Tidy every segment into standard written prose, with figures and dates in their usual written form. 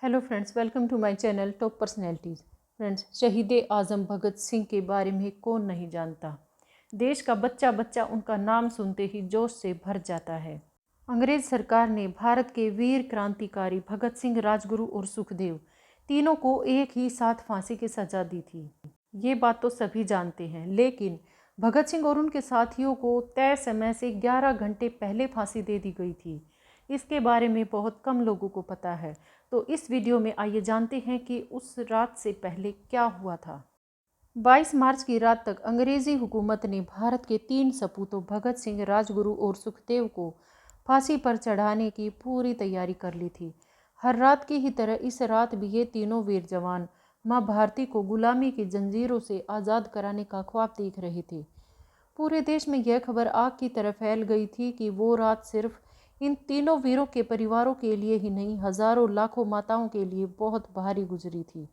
Hello friends, welcome to my channel top personalities. Friends, शहीद आज़म भगत सिंह के बारे में कौन नहीं जानता। देश का बच्चा बच्चा उनका नाम सुनते ही जोश से भर जाता है। अंग्रेज सरकार ने भारत के वीर क्रांतिकारी भगत सिंह, राजगुरु और सुखदेव तीनों को एक ही साथ फांसी की सजा दी थी। ये बात तो सभी जानते हैं, लेकिन भगत सिंह और उनके साथियों को तय समय से 11 घंटे पहले फांसी दे दी गई थी। इसके बारे में बहुत कम लोगों को पता है। तो इस वीडियो में आइए जानते हैं कि उस रात से पहले क्या हुआ था। 22 मार्च की रात तक अंग्रेजी हुकूमत ने भारत के 3 सपूतों भगत सिंह, राजगुरु और सुखदेव को फांसी पर चढ़ाने की पूरी तैयारी कर ली थी। हर रात की ही तरह इस रात भी ये तीनों वीर जवान माँ भारती को गुलामी की जंजीरों से आज़ाद कराने का ख्वाब देख रहे थे। पूरे देश में यह खबर आग की तरह फैल गई थी कि वो रात सिर्फ इन तीनों वीरों के परिवारों के लिए ही नहीं, हजारों लाखों माताओं के लिए बहुत भारी गुजरी थी।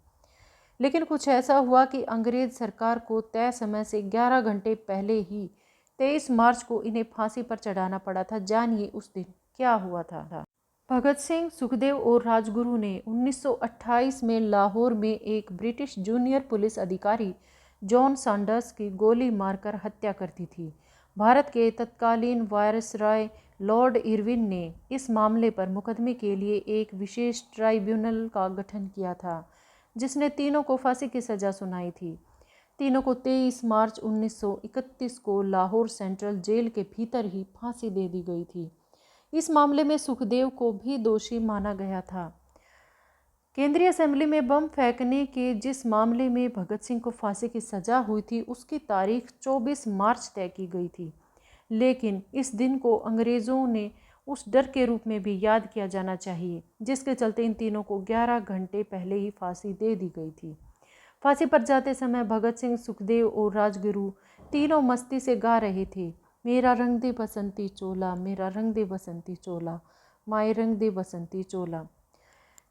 लेकिन कुछ ऐसा हुआ कि अंग्रेज सरकार को तय समय से 11 घंटे पहले ही 23 मार्च को इन्हें फांसी पर चढ़ाना पड़ा था। जानिए उस दिन क्या हुआ था। भगत सिंह, सुखदेव और राजगुरु ने 1928 में लाहौर में एक ब्रिटिश जूनियर पुलिस अधिकारी जॉन सैंडर्स की गोली मारकर हत्या कर दी थी। भारत के तत्कालीन वायसराय लॉर्ड इरविन ने इस मामले पर मुकदमे के लिए एक विशेष ट्राइब्यूनल का गठन किया था, जिसने तीनों को फांसी की सजा सुनाई थी। तीनों को 23 मार्च 1931 को लाहौर सेंट्रल जेल के भीतर ही फांसी दे दी गई थी। इस मामले में सुखदेव को भी दोषी माना गया था। केंद्रीय असेंबली में बम फेंकने के जिस मामले में भगत सिंह को फांसी की सजा हुई थी, उसकी तारीख 24 मार्च तय की गई थी। लेकिन इस दिन को अंग्रेज़ों ने उस डर के रूप में भी याद किया जाना चाहिए, जिसके चलते इन तीनों को 11 घंटे पहले ही फांसी दे दी गई थी। फांसी पर जाते समय भगत सिंह, सुखदेव और राजगुरु तीनों मस्ती से गा रहे थे, मेरा रंग दे बसंती चोला, मेरा रंग दे बसंती चोला, माए रंग दे बसंती चोला।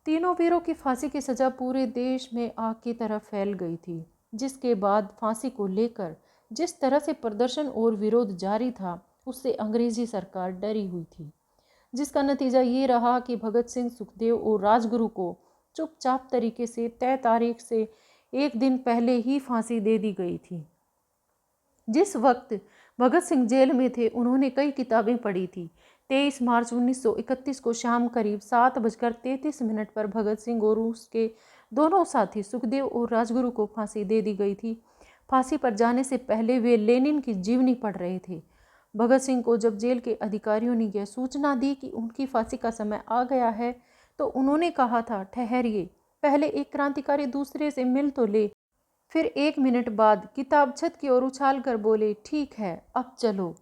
तीनों वीरों की फांसी की सजा पूरे देश में आग की तरह फैल गई थी, जिसके बाद फांसी को लेकर जिस तरह से प्रदर्शन और विरोध जारी था, उससे अंग्रेजी सरकार डरी हुई थी, जिसका नतीजा ये रहा कि भगत सिंह, सुखदेव और राजगुरु को चुपचाप तरीके से तय तारीख से एक दिन पहले ही फांसी दे दी गई थी। जिस वक्त भगत सिंह जेल में थे, उन्होंने कई किताबें पढ़ी थी। 23 मार्च 1931 को शाम करीब 7:33 पर भगत सिंह और उसके दोनों साथी सुखदेव और राजगुरु को फांसी दे दी गई थी। फांसी पर जाने से पहले वे लेनिन की जीवनी पढ़ रहे थे। भगत सिंह को जब जेल के अधिकारियों ने यह सूचना दी कि उनकी फांसी का समय आ गया है, तो उन्होंने कहा था, ठहरिए, पहले एक क्रांतिकारी दूसरे से मिल तो ले। फिर 1 मिनट बाद किताब छत की ओर उछाल कर बोले, ठीक है, अब चलो।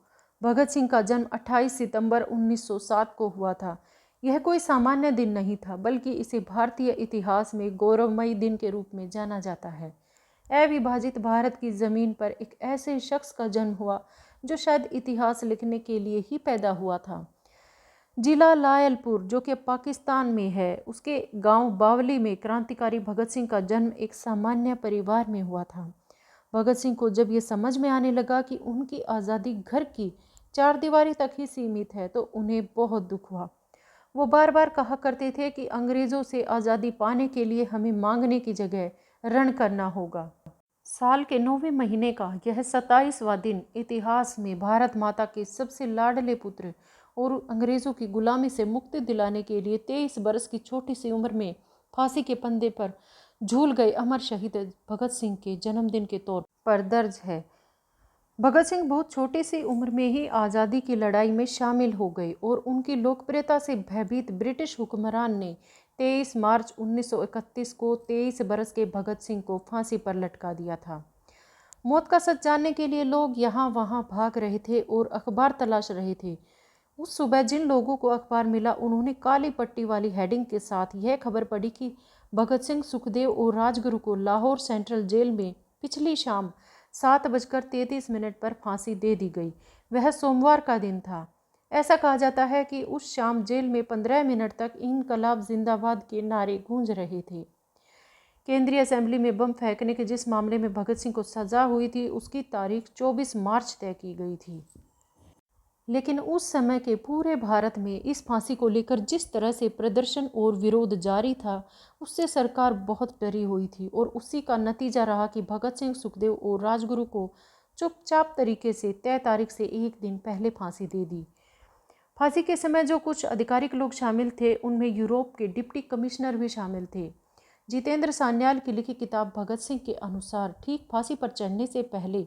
भगत सिंह का जन्म 28 सितंबर 1907 को हुआ था। यह कोई सामान्य दिन नहीं था, बल्कि इसे भारतीय इतिहास में गौरवमयी दिन के रूप में जाना जाता है। अविभाजित भारत की ज़मीन पर एक ऐसे शख्स का जन्म हुआ जो शायद इतिहास लिखने के लिए ही पैदा हुआ था। जिला लायलपुर, जो कि पाकिस्तान में है, उसके गांव बावली में क्रांतिकारी भगत सिंह का जन्म एक सामान्य परिवार में हुआ था। भगत सिंह को जब ये समझ में आने लगा कि उनकी आज़ादी घर की 4 दीवारी तक ही सीमित है, तो उन्हें बहुत दुख हुआ। वो बार बार कहा करते थे कि अंग्रेज़ों से आज़ादी पाने के लिए हमें मांगने की जगह रण करना होगा। साल के 9वें महीने का यह 27वां दिन इतिहास में भारत माता के सबसे लाडले पुत्र और अंग्रेज़ों की गुलामी से मुक्ति दिलाने के लिए 23 बरस की छोटी सी उम्र में फांसी के फंदे पर झूल गए अमर शहीद भगत सिंह के जन्मदिन के तौर पर दर्ज है। भगत सिंह बहुत छोटी सी उम्र में ही आज़ादी की लड़ाई में शामिल हो गए और उनकी लोकप्रियता से भयभीत ब्रिटिश हुक्मरान ने 23 मार्च 1931 को 23 बरस के भगत सिंह को फांसी पर लटका दिया था। मौत का सच जानने के लिए लोग यहाँ वहाँ भाग रहे थे और अखबार तलाश रहे थे। उस सुबह जिन लोगों को अखबार मिला, उन्होंने काली पट्टी वाली हेडिंग के साथ यह खबर पढ़ी कि भगत सिंह, सुखदेव और राजगुरु को लाहौर सेंट्रल जेल में पिछली शाम 7:33 पर फांसी दे दी गई। वह सोमवार का दिन था। ऐसा कहा जाता है कि उस शाम जेल में 15 मिनट तक इनकलाब जिंदाबाद के नारे गूंज रहे थे। केंद्रीय असेंबली में बम फेंकने के जिस मामले में भगत सिंह को सजा हुई थी, उसकी तारीख 24 मार्च तय की गई थी। लेकिन उस समय के पूरे भारत में इस फांसी को लेकर जिस तरह से प्रदर्शन और विरोध जारी था, उससे सरकार बहुत डरी हुई थी और उसी का नतीजा रहा कि भगत सिंह, सुखदेव और राजगुरु को चुपचाप तरीके से तय तारीख से एक दिन पहले फांसी दे दी। फांसी के समय जो कुछ आधिकारिक लोग शामिल थे, उनमें यूरोप के डिप्टी कमिश्नर भी शामिल थे। जितेंद्र सान्याल की लिखी किताब भगत सिंह के अनुसार ठीक फांसी पर चढ़ने से पहले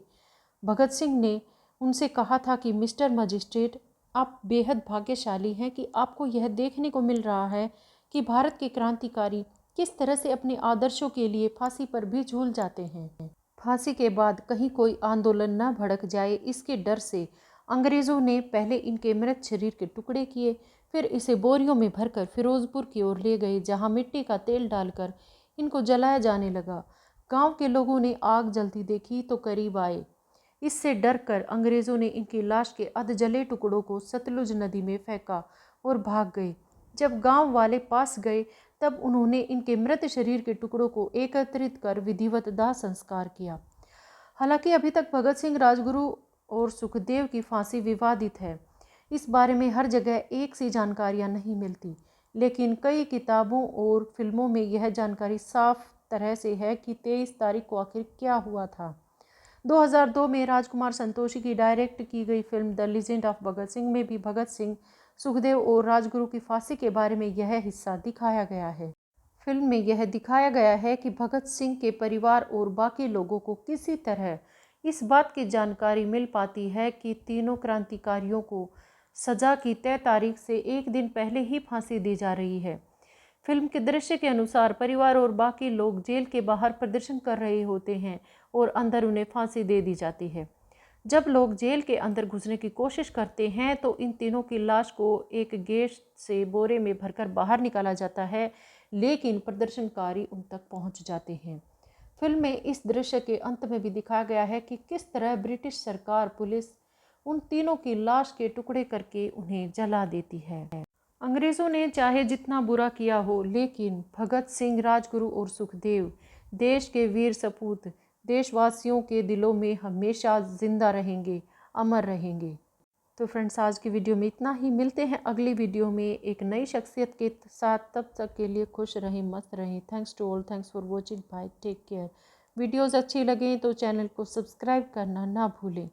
भगत सिंह ने उनसे कहा था कि मिस्टर मजिस्ट्रेट, आप बेहद भाग्यशाली हैं कि आपको यह देखने को मिल रहा है कि भारत के क्रांतिकारी किस तरह से अपने आदर्शों के लिए फांसी पर भी झूल जाते हैं। फांसी के बाद कहीं कोई आंदोलन न भड़क जाए, इसके डर से अंग्रेज़ों ने पहले इनके मृत शरीर के टुकड़े किए, फिर इसे बोरियों में भरकर फिरोजपुर की ओर ले गए, जहां मिट्टी का तेल डालकर इनको जलाया जाने लगा। गांव के लोगों ने आग जलती देखी तो करीब आए। इससे डरकर अंग्रेज़ों ने इनकी लाश के अधजले टुकड़ों को सतलुज नदी में फेंका और भाग गए। जब गांव वाले पास गए तब उन्होंने इनके मृत शरीर के टुकड़ों को एकत्रित कर विधिवत दाह संस्कार किया। हालांकि अभी तक भगत सिंह, राजगुरु और सुखदेव की फांसी विवादित है। इस बारे में हर जगह एक सी जानकारियां नहीं मिलती, लेकिन कई किताबों और फिल्मों में यह जानकारी साफ तरह से है कि 23 तारीख को आखिर क्या हुआ था। 2002 में राजकुमार संतोषी की डायरेक्ट की गई film the legend of Bhagat Singh में भी भगत सिंह, सुखदेव और राजगुरु की फांसी के बारे में यह हिस्सा दिखाया गया है। फिल्म में यह दिखाया गया है कि भगत सिंह के परिवार और बाकी लोगों को किसी तरह इस बात की जानकारी मिल पाती है कि तीनों क्रांतिकारियों को सजा की तय तारीख से एक दिन पहले ही फांसी दी जा रही है। फिल्म के दृश्य के अनुसार परिवार और बाकी लोग जेल के बाहर प्रदर्शन कर रहे होते हैं और अंदर उन्हें फांसी दे दी जाती है। जब लोग जेल के अंदर घुसने की कोशिश करते हैं तो इन तीनों की लाश को एक गेट से बोरे में भरकर बाहर निकाला जाता है, लेकिन प्रदर्शनकारी उन तक पहुंच जाते हैं। फिल्म में इस दृश्य के अंत में भी दिखाया गया है कि किस तरह ब्रिटिश सरकार, पुलिस उन तीनों की लाश के टुकड़े करके उन्हें जला देती है। अंग्रेज़ों ने चाहे जितना बुरा किया हो, लेकिन भगत सिंह, राजगुरु और सुखदेव देश के वीर सपूत देशवासियों के दिलों में हमेशा जिंदा रहेंगे, अमर रहेंगे। तो फ्रेंड्स, आज की वीडियो में इतना ही। मिलते हैं अगली वीडियो में एक नई शख्सियत के साथ। तब तक के लिए खुश रहें, मस्त रहें। Thanks to all, thanks for watching, bye, take care. Videos अच्छी लगें तो चैनल को सब्सक्राइब करना ना भूलें।